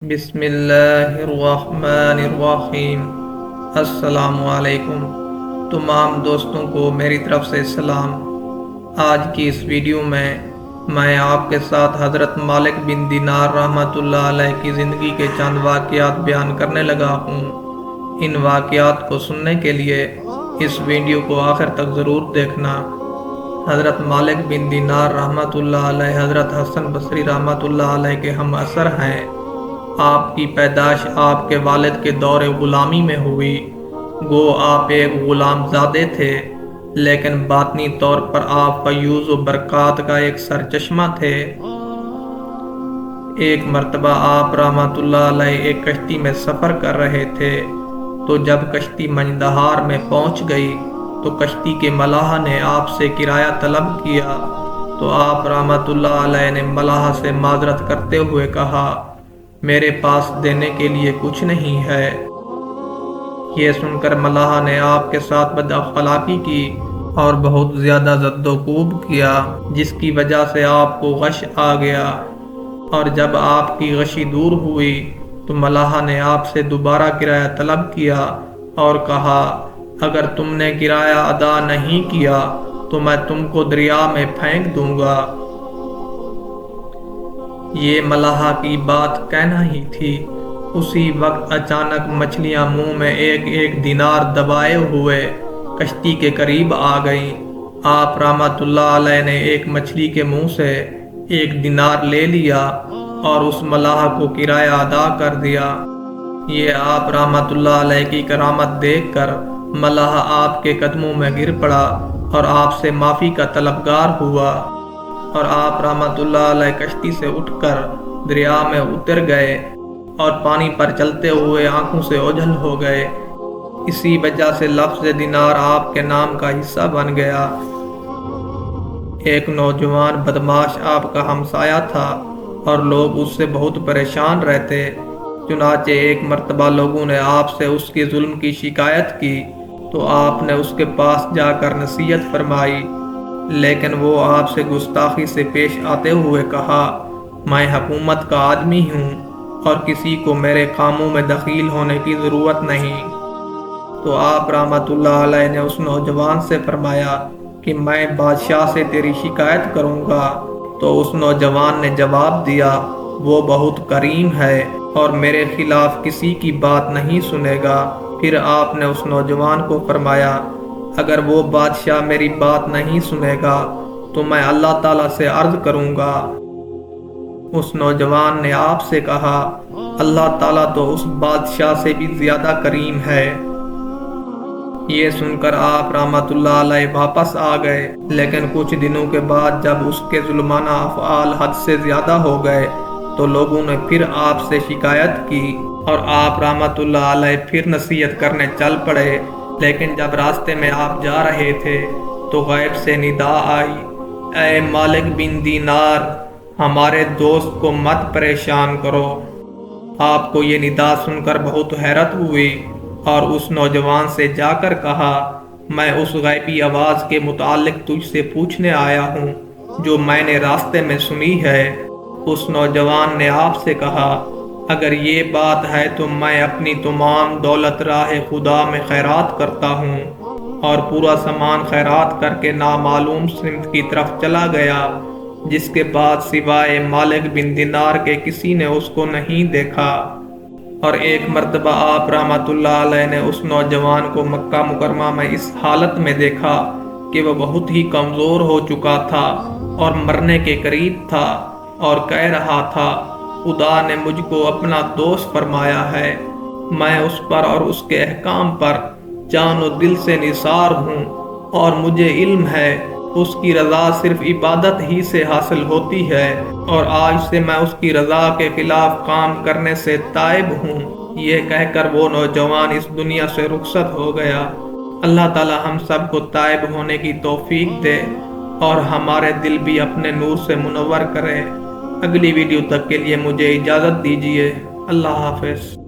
بسم اللہ الرحمن الرحیم۔ السلام علیکم تمام دوستوں کو میری طرف سے سلام۔ آج کی اس ویڈیو میں آپ کے ساتھ حضرت مالک بن دینار رحمۃ اللہ علیہ کی زندگی کے چند واقعات بیان کرنے لگا ہوں۔ ان واقعات کو سننے کے لیے اس ویڈیو کو آخر تک ضرور دیکھنا۔ حضرت مالک بن دینار رحمۃ اللہ علیہ حضرت حسن بصری رحمۃ اللہ علیہ کے ہم عصر ہیں۔ آپ کی پیدائش آپ کے والد کے دور غلامی میں ہوئی۔ گو آپ ایک غلام زادے تھے، لیکن باطنی طور پر آپ فیوض و برکات کا ایک سرچشمہ تھے۔ ایک مرتبہ آپ رحمۃ اللہ علیہ ایک کشتی میں سفر کر رہے تھے، تو جب کشتی منجدہار میں پہنچ گئی تو کشتی کے ملاح نے آپ سے کرایہ طلب کیا، تو آپ رحمۃ اللہ علیہ نے ملاح سے معذرت کرتے ہوئے کہا، میرے پاس دینے کے لیے کچھ نہیں ہے۔ یہ سن کر ملاح نے آپ کے ساتھ بد اخلاقی کی اور بہت زیادہ زد و کوب کیا، جس کی وجہ سے آپ کو غش آ گیا، اور جب آپ کی غشی دور ہوئی تو ملاح نے آپ سے دوبارہ کرایہ طلب کیا اور کہا، اگر تم نے کرایہ ادا نہیں کیا تو میں تم کو دریا میں پھینک دوں گا۔ یہ ملاح کی بات کہنا ہی تھی، اسی وقت اچانک مچھلیاں منہ میں ایک ایک دینار دبائے ہوئے کشتی کے قریب آ گئیں۔ آپ رحمۃ اللہ علیہ نے ایک مچھلی کے منہ سے ایک دینار لے لیا اور اس ملاح کو کرایہ ادا کر دیا۔ یہ آپ رحمۃ اللہ علیہ کی کرامت دیکھ کر ملاح آپ کے قدموں میں گر پڑا اور آپ سے معافی کا طلبگار ہوا، اور آپ رحمۃ اللہ علیہ کشتی سے اٹھ کر دریا میں اتر گئے اور پانی پر چلتے ہوئے آنکھوں سے اوجھل ہو گئے۔ اسی وجہ سے لفظ دینار آپ کے نام کا حصہ بن گیا۔ ایک نوجوان بدماش آپ کا ہمسایہ تھا اور لوگ اس سے بہت پریشان رہتے۔ چنانچہ ایک مرتبہ لوگوں نے آپ سے اس کے ظلم کی شکایت کی، تو آپ نے اس کے پاس جا کر نصیحت فرمائی، لیکن وہ آپ سے گستاخی سے پیش آتے ہوئے کہا، میں حکومت کا آدمی ہوں اور کسی کو میرے کاموں میں دخیل ہونے کی ضرورت نہیں۔ تو آپ رحمۃ اللہ علیہ نے اس نوجوان سے فرمایا کہ میں بادشاہ سے تیری شکایت کروں گا۔ تو اس نوجوان نے جواب دیا، وہ بہت کریم ہے اور میرے خلاف کسی کی بات نہیں سنے گا۔ پھر آپ نے اس نوجوان کو فرمایا، اگر وہ بادشاہ میری بات نہیں سنے گا تو میں اللہ تعالیٰ سے عرض کروں گا۔ اس نوجوان نے آپ سے کہا، اللہ تعالیٰ تو اس بادشاہ سے بھی زیادہ کریم ہے۔ یہ سن کر آپ رحمۃ اللہ علیہ واپس آ گئے، لیکن کچھ دنوں کے بعد جب اس کے ظلمانہ افعال حد سے زیادہ ہو گئے تو لوگوں نے پھر آپ سے شکایت کی اور آپ رحمۃ اللہ علیہ پھر نصیحت کرنے چل پڑے۔ لیکن جب راستے میں آپ جا رہے تھے تو غیب سے ندا آئی، اے مالک بن دینار، ہمارے دوست کو مت پریشان کرو۔ آپ کو یہ ندا سن کر بہت حیرت ہوئی اور اس نوجوان سے جا کر کہا، میں اس غیبی آواز کے متعلق تجھ سے پوچھنے آیا ہوں جو میں نے راستے میں سنی ہے۔ اس نوجوان نے آپ سے کہا، اگر یہ بات ہے تو میں اپنی تمام دولت راہ خدا میں خیرات کرتا ہوں، اور پورا سامان خیرات کر کے نامعلوم سمت کی طرف چلا گیا، جس کے بعد سوائے مالک بن دینار کے کسی نے اس کو نہیں دیکھا۔ اور ایک مرتبہ آپ رحمۃ اللہ علیہ نے اس نوجوان کو مکہ مکرمہ میں اس حالت میں دیکھا کہ وہ بہت ہی کمزور ہو چکا تھا اور مرنے کے قریب تھا، اور کہہ رہا تھا، خدا نے مجھ کو اپنا دوست فرمایا ہے، میں اس پر اور اس کے احکام پر جان و دل سے نثار ہوں، اور مجھے علم ہے اس کی رضا صرف عبادت ہی سے حاصل ہوتی ہے، اور آج سے میں اس کی رضا کے خلاف کام کرنے سے تائب ہوں۔ یہ کہہ کر وہ نوجوان اس دنیا سے رخصت ہو گیا۔ اللہ تعالی ہم سب کو تائب ہونے کی توفیق دے اور ہمارے دل بھی اپنے نور سے منور کرے۔ اگلی ویڈیو تک کے لیے مجھے اجازت دیجیے۔ اللہ حافظ۔